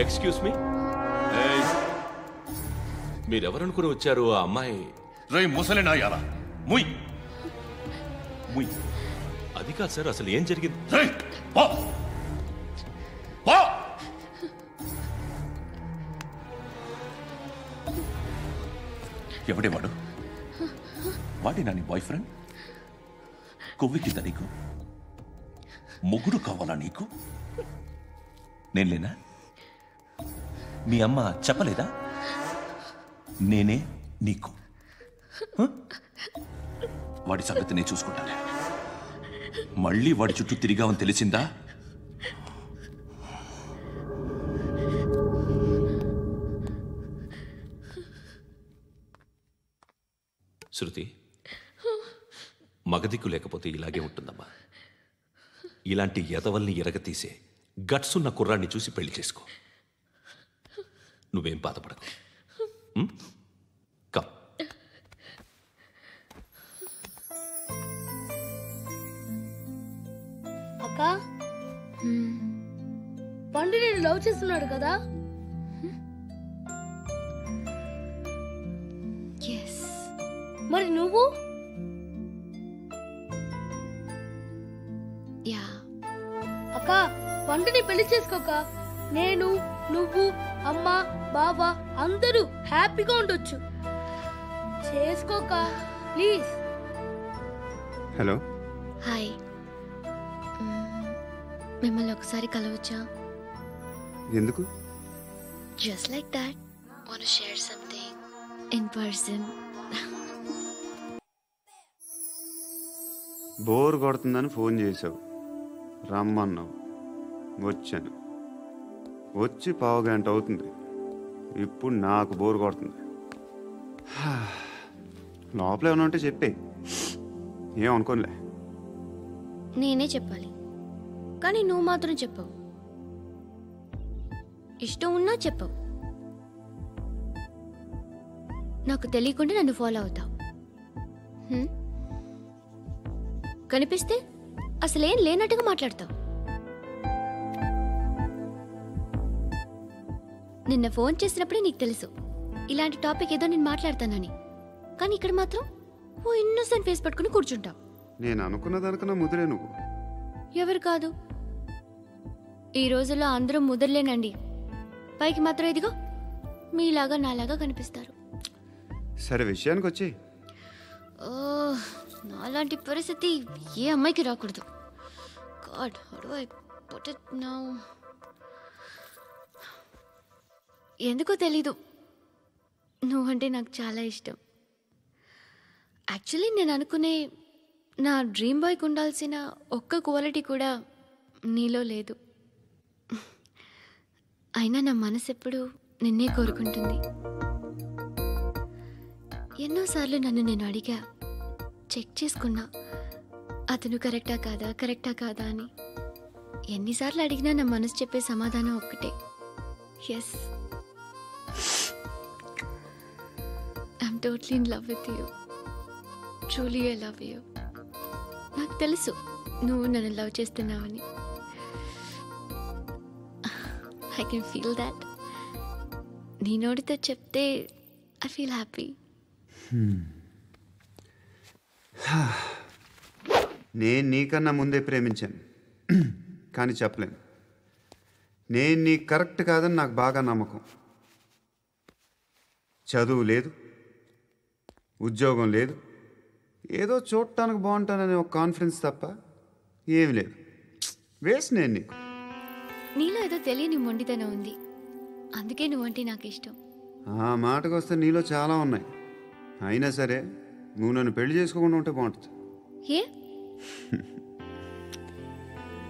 Excuse me, మీరెవరనుకుని వచ్చారు? ఆ అమ్మాయి రై ముసలి నాయాలా ముయ్ ముయ్. అది కాదు సార్, అసలు ఏం జరిగింది? ఎవడేవాడు? వాడి నీ బాయ్ ఫ్రెండ్? కొవ్వికింద నీకు మొగుడు కావాలా నీకు? నేను లేనా? మీ అమ్మ చెప్పలేదా? నేనే నీకు. వాడి సంగతి నేను చూసుకుంటాను. మళ్ళీ వాడి చుట్టూ తిరిగావని తెలిసిందా? శృతి, మగదిక్కు లేకపోతే ఇలాగే ఉంటుందమ్మా. ఇలాంటి ఎదవల్ని ఎరగతీసే గట్స్ ఉన్న కుర్రాన్ని చూసి పెళ్లి చేసుకో. నువ్వేం బాధపడకు. కమ్. అక్క, పండు నేను లవ్ చేస్తున్నాడు కదా? మరి నువ్వు? అక్క, పండుని పెళ్లి చేసుకోక నేను, నువ్వు, అమ్మ, బావ అందరూ హ్యాపీగా ఉండొచ్చు. చేసుకోక ప్లీజ్. హలో. హాయ్. మిమ్మల్ని ఒకసారి కలవచ్చా? ఎందుకు? Just like that. Want to share something in person. Bore కొడుతుందని ఫోన్ చేసావు, రమ్మన్నావు, వచ్చాను. వచ్చి పావుగంట అవుతుంది. ఇప్పుడు నాకు బోర్ కొడుతుంది. లోపల ఏమైనా ఉంటే చెప్పే, ఏమనుకోనిలే. నేనే చెప్పాలి, కానీ నువ్వు మాత్రం చెప్పవు. ఇష్టం ఉన్నా చెప్పవు. నాకు తెలియకుండా నన్ను ఫాలో అవుతావు. కనిపిస్తే అసలేం లేనట్టుగా మాట్లాడతావు. నిన్న ఫోన్ చేసినప్పుడే నీకు తెలుసు ఇలాంటి టాపిక్ ఏదో నేను మాట్లాడతానని. కానీ ఇక్కడ మాత్రం ఓ ఇన్నోసెంట్ ఫేస్ పట్టుకుని కూర్చుంటావు. నేను అనుకున్న దానికన్నా ముదిరే నువ్వు. ఎవరు కాదు, ఈ రోజుల్లో అందరూ ముదరలేనండి. పైకి మాత్రం ఇదిగో మీలాగా నాలాగా కనిపిస్తారు. సరే విషయానికి వచ్చి. నాలాంటి పరిస్థితి ఏ అమ్మాయికి రాకూడదు. God, how do I put it now? ఎందుకో తెలీదు, నువ్వంటే నాకు చాలా ఇష్టం. యాక్చువల్లీ నేను అనుకునే నా డ్రీమ్ బాయ్కి ఉండాల్సిన ఒక్క క్వాలిటీ కూడా నీలో లేదు. అయినా నా మనసు ఎప్పుడు నిన్నే కోరుకుంటుంది. ఎన్నోసార్లు నన్ను నేను అడిగా, చెక్ చేసుకున్నా అతను కరెక్టా కాదా అని. ఎన్నిసార్లు అడిగినా నా మనసు చెప్పే సమాధానం ఒక్కటే, yes, I'm totally in love with you. Truly I love you. నాకు తెలుసు నువ్వు నన్ను లవ్ చేస్తున్నావని. I can feel that. నీ నోటితో చెప్తే ఐ ఫీల్ హ్యాపీ. నేను నీకన్నా ముందే ప్రేమించాను, కానీ చెప్పలేను. నేను నీకు కరెక్ట్ కాదని నాకు బాగా నమ్మకం. చదువు లేదు, ఉద్యోగం లేదు, ఏదో చూడటానికి బాగుంటాననే ఒక కాన్ఫిడెన్స్ తప్ప ఏమి లేదు. వేస్ట్ నేను నీకు. నీలో ఏదో తెలియని మొండితనం ఉంది, అందుకే నువ్వంటే నాకు ఇష్టం. ఆ మాటకు వస్తే నీలో చాలా ఉన్నాయి. అయినా సరే నువ్వు నన్ను పెళ్లి చేసుకోకుండా ఉంటే బాగుంటుంది. ఏ?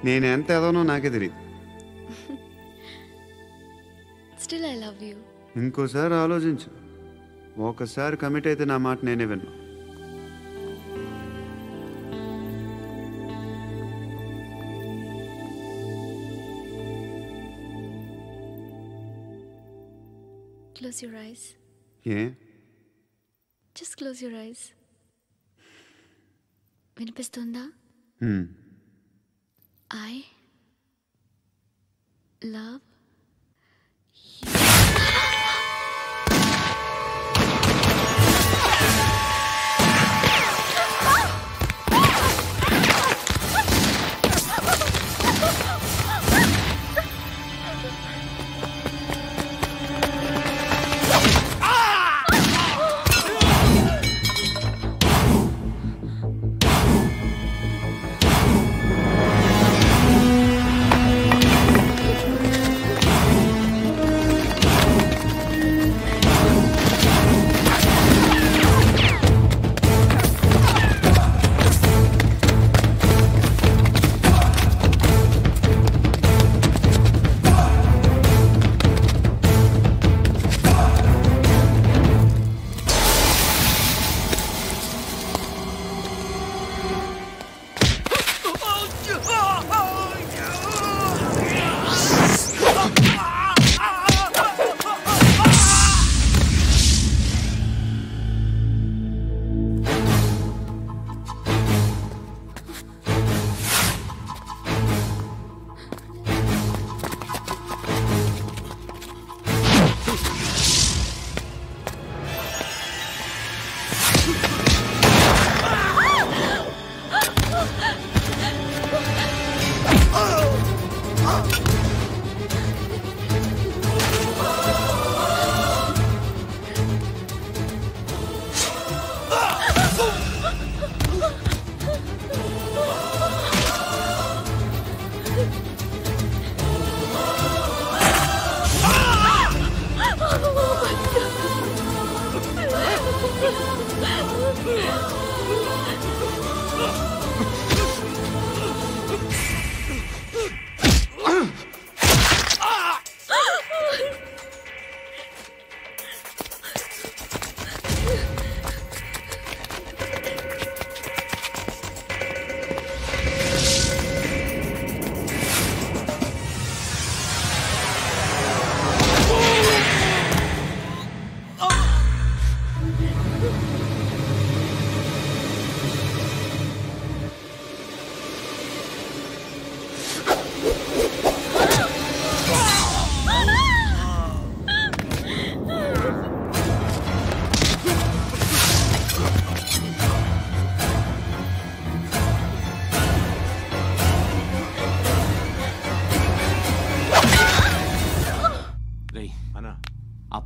నేను ఎంత ఎదవనో నాకే తెలియదు. Still I love you. ఇంకోసారి ఆలోచించు. ఒకసారి కమిట్ అయితే నా మాట నేనే విన్నా. Close your eyes. A? Just close your eyes. వినిపిస్తుందా? ఐ లవ్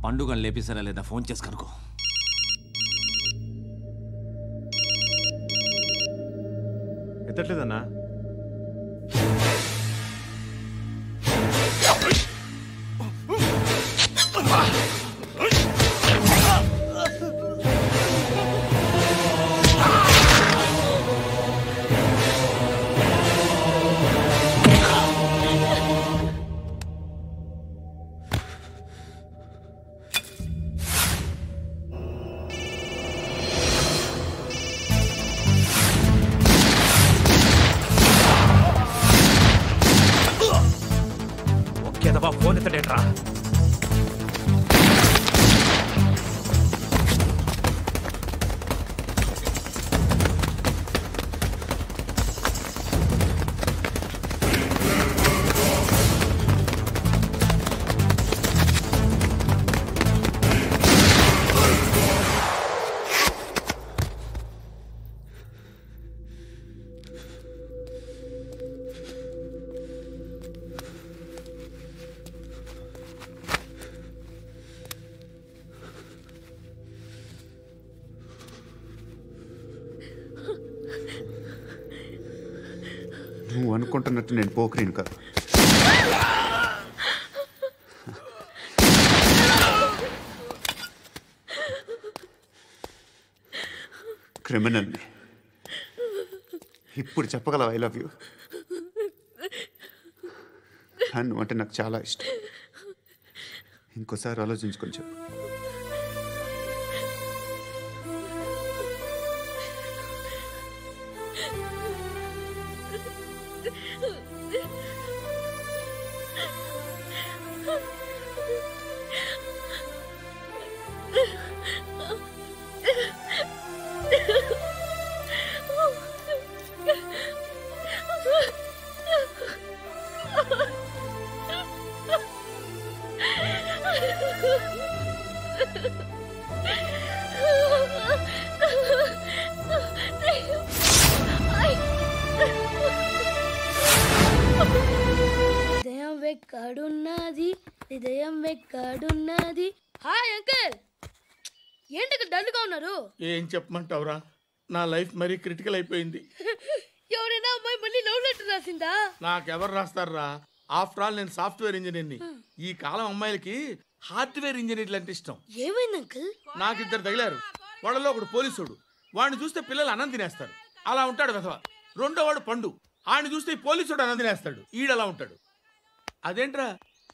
పండుగను లేపేసారా లేదా ఫోన్ చేసి కనుకో. ఎత్తట్లేదన్నా. ఫోన్ ఎత్తడేట్రా? నువ్వు అనుకుంటున్నట్టు నేను పోకరీని కాదు. క్రిమినల్ని. ఇప్పుడు చెప్పగలవు ఐ లవ్ యూ. నువ్వు అంటే నాకు చాలా ఇష్టం. ఇంకోసారి ఆలోచించుకొని చెప్పు. ఎక్కడున్నది హృదయం ఎక్కడున్నది. హాయ్ అంకుల్, ఏంటి డల్గా ఉన్నారు? ఏం చెప్పమంటావురా, నా లైఫ్ మరీ క్రిటికల్ అయిపోయింది. ఎవరైనా అమ్మాయి మళ్ళీ లవ్ లెటర్ రాసిందా? నాకెవరు రాస్తారా? ఆఫ్టర్ ఆల్ నేను సాఫ్ట్వేర్ ఇంజనీర్ని. ఈ కాలం అమ్మాయిలకి హార్డ్వేర్ ఇంజనీర్లు అంటే ఇష్టం. ఏమైంది అంకుల్? నాకు ఇద్దరు తగిలారు. వాళ్ళలో ఒకడు పోలీసుడు, వాడిని చూస్తే పిల్లలు అన్నం తినేస్తారు, అలా ఉంటాడు వెధవ. రెండో వాడు పండు, ఆడిని చూస్తే ఈ పోలీసుడు అన్నం తినేస్తాడు, ఈడలా ఉంటాడు. అదేంట్రా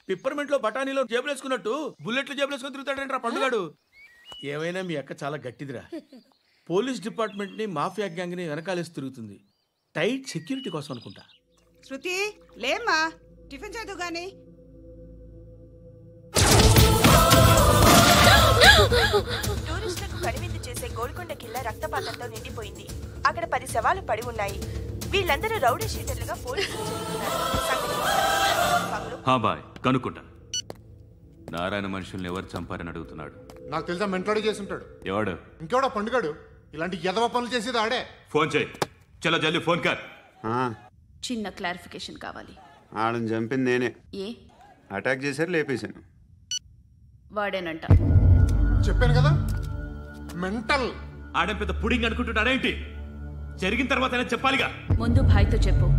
పిప్పర్మెంట్లో బఠానీలో జేబులు వేసుకున్నట్టు బుల్లెట్లు జేబులు వేసుకుని తిరుగుతాడేంట్రా పండుగాడు. ఏమైనా మీ అక్క చాలా గట్టిదిరా. పోలీస్ డిపార్ట్మెంట్ని మాఫియా గ్యాంగ్ని వెనకాలేసి తిరుగుతుంది. టైట్ సెక్యూరిటీ కోసం అనుకుంటా. శృతి లేమ్మా, టిఫిన్ చేద్దు గాని. టూరిస్టులకు కనువిందు చేసే గోల్కొండ కిల్లా రక్తపాతంతో నిండిపోయింది. అక్కడ 10 శవాలు పడి ఉన్నాయి. వీళ్ళందరూ రౌడీ షీటర్లుగా పోలీసులు బాయ్ కనుక్కుంటా. నారాయణ మనుషుల్ని ఎవరు చంపారని అడుగుతున్నాడు. నాకు తెలుసా, మెంటోడి చేసి ఉంటాడు. ఎవడు? ఇంకెవడా పండుగాడు. ఇలాంటి ఎదవ పనులు చేసేది ఆడే. ఫోన్ చేయి. చలో జల్దీ ఫోన్ కర్. చిన్న క్లారిఫికేషన్ కావాలి. ఆడని చంపింది నేనే. ఏ అటాక్ చేశారు, లేపేశాను. వాడేనంట. చెప్పాను కదా, మెంటల్. ఆడే పెద్ద పుడింగ్ అనుకుంటున్నాడేంటి? జరిగిన తర్వాత చెప్పాలిగా. ముందు భాయ్తో చెప్పు.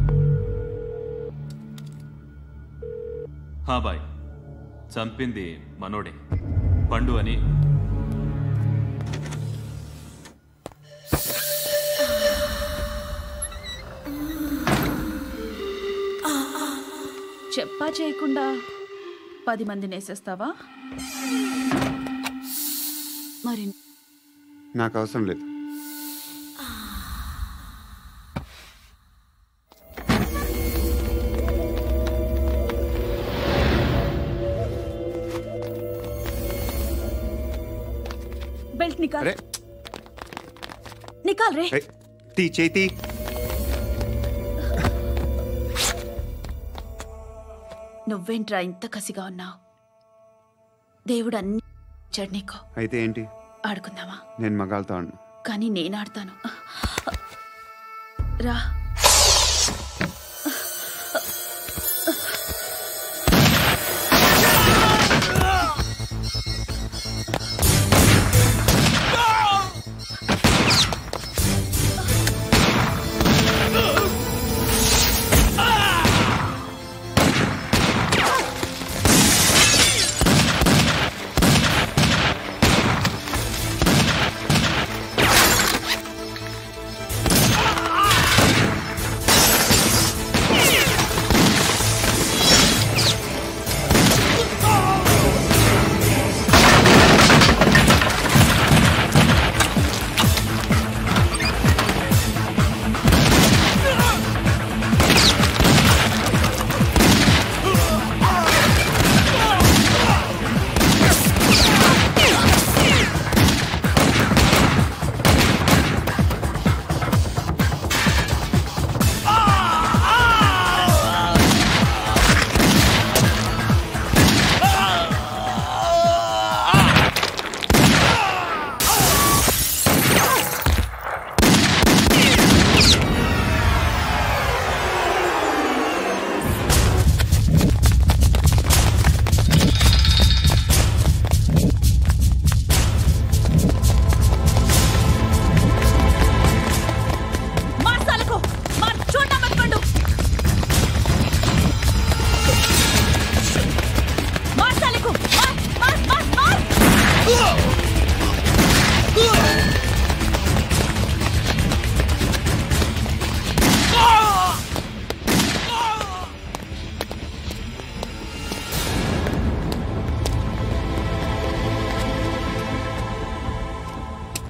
బాయ్, చంపింది మనోడే, పండు అని. చెప్పా చేయకుండా 10 మందిని వేసేస్తావా? మరి నాకు అవసరం లేదు. బెల్ట్ నికాల్. నికాల్ రే. తీ చేతి. నువ్వేంట్రా ఇంత కసిగా ఉన్నావు? దేవుడు అన్ని ఇచ్చాడు నీకు. అయితే ఏంటి? ఆడుకుందామా? నేను మగాళ్ళతో ఆడను. కానీ నేను ఆడతాను. రా.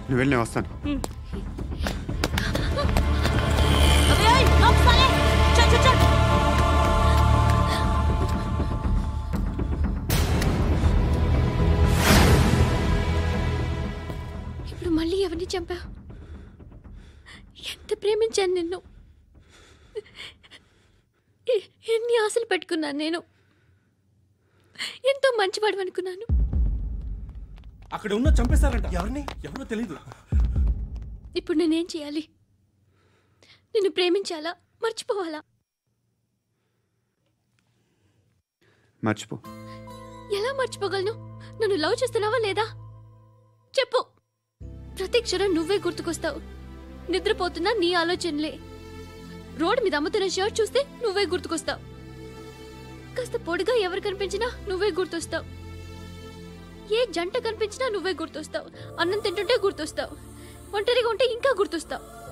నువ్వు వెళ్ళి, నేను వస్తాను. ఇప్పుడు మళ్ళీ ఎవరిని చంపా? ఎంత ప్రేమించాను నిన్ను, ఎన్ని ఆశలు పెట్టుకున్నాను. నేను ఎంతో మంచివాడు అనుకున్నాను. అక్కడ ఉన్న చంపేస్తారంట. ఎవరిని? ఎవరో తెలీదు. ఇప్పుడు నేనేం చేయాలి? నిన్ను ప్రేమించాలా, మర్చిపోవాలా? మర్చిపో. ఎలా మర్చిపోగలను? నన్ను లవ్ చేస్తున్నావా లేదా చెప్పు. ప్రతి క్షణం నువ్వే గుర్తుకొస్తావు. నిద్రపోతున్నా నీ ఆలోచనలే. రోడ్డు మీద అమ్ముతున్న షర్ట్ చూస్తే నువ్వే గుర్తుకొస్తావు. కాస్త పొడిగా ఎవరు కనిపించినా నువ్వే గుర్తొస్తావు. ఏ జంట కనిపించినా నువ్వే గుర్తొస్తావు. అన్నం తింటుంటే గుర్తొస్తావు. ఒంటరిగా ఉంటే ఇంకా గుర్తొస్తావు.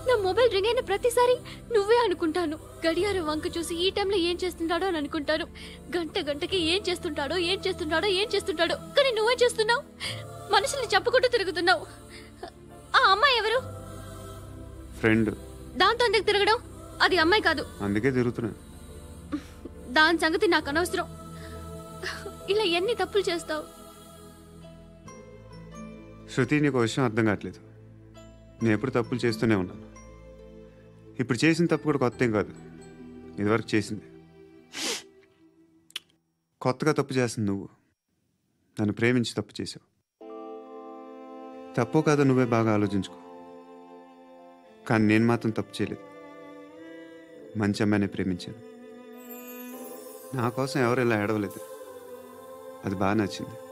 నా మొబైల్ రింగ్ అయిన ప్రతిసారి నువ్వే అనుకుంటాను. గడియారం వంక చూసి ఈ టైంలో ఏం చేస్తుంటాడో అని అనుకుంటాను. గంటకి ఏం చేస్తుంటాడో కానీ నువ్వే చేస్తున్నావు. మనుషుల్ని చంపుకుంటూ తిరుగుతున్నావు. ఆ అమ్మాయి ఎవరు? ఫ్రెండ్. దాంతో ఎందుకు తిరగడం? అది అమ్మాయి కాదు. అందుకే తిరుగుతున్నా. దాని సంగతి నాకు అనవసరం. ఇలా ఎన్ని తప్పులు చేస్తావు? శృతి, నీకు విషయం అర్థం కావట్లేదు. నేను ఎప్పుడు తప్పులు చేస్తూనే ఉన్నాను. ఇప్పుడు చేసిన తప్పు కూడా కొత్త ఏం కాదు. ఇదివరకు చేసింది. కొత్తగా తప్పు చేస్తుంది నువ్వు. నన్ను ప్రేమించి తప్పు చేసావు. తప్పో కాదో నువ్వే బాగా ఆలోచించుకో. కానీ నేను మాత్రం తప్పు చేయలేదు. మంచి అమ్మాయిని ప్రేమించాను. నా కోసం ఎవరు ఇలా ఏడవలేదు. అది బాగా నచ్చింది.